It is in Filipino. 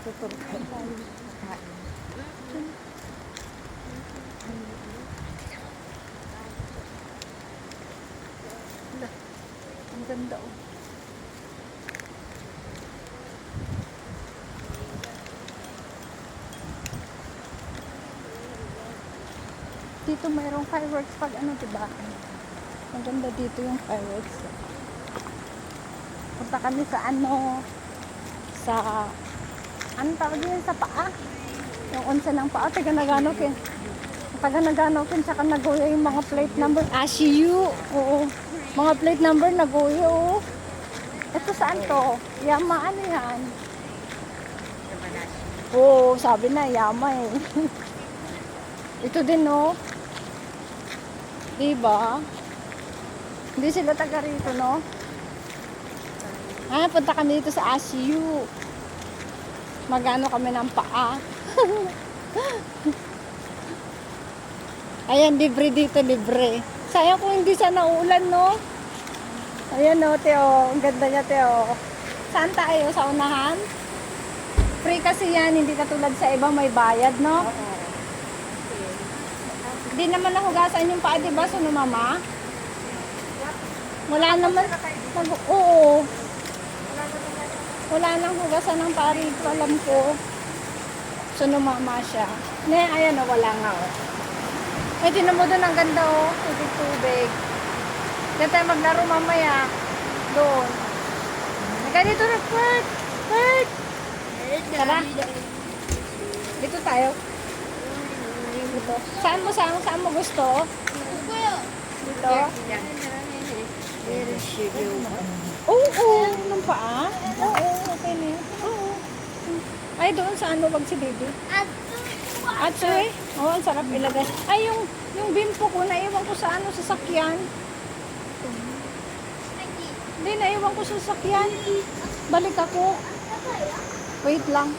Tutulog tayo. Kain. Wala. Ang ganda oh. Dito mayroong fireworks pag ano, diba? Maganda dito yung fireworks. Punta kami sa ano, sa ano tawag yun, sa paa. Yung unsa ng paa, taga Naganokin. Taga Naganokin, tsaka Nagoya yung mga plate number. ASIU, oo. Mga plate number Nagoya, oo. Ito saan to? Yama, ano yan? Oo, sabi na, Yama eh. Ito din, no? Diba? Hindi sila taga rito, no? Ah, punta kami dito sa ASIU. Magano kami ng paa. Ayan, libre dito, libre. Sayang kung hindi sana uulan, no? Ayan, no, Teo. Ang ganda niya, Teo. Saan tayo? Sa unahan? Free kasi yan, hindi katulad sa iba may bayad, no? Oo. Hindi naman nahugasan yung paa, diba? So, no, mama? Wala naman. Oo. Wala nang hugasan ng paa rito, alam ko. So, mama siya. Ne, ayan, oh, wala nga, oh. Ay, tinan mo doon, ang ganda, oh. Tubig-tubig. Diyan tayo maglaro mamaya. Doon. Naka dito na, Kurt. Kurt. Tara. Dito tayo. Dito. Saan mo gusto? Dito. Oo, ng paa. Oo, okay na yun. Oo. Ay, doon sa ano, wag si baby. Atsoy? Oo, ang sarap ilagay. Ay, yung bimpo ko, naiwan ko sa ano, sa sakyan. Hindi, naiwan ko sa sakyan. Balik ako. Wait lang.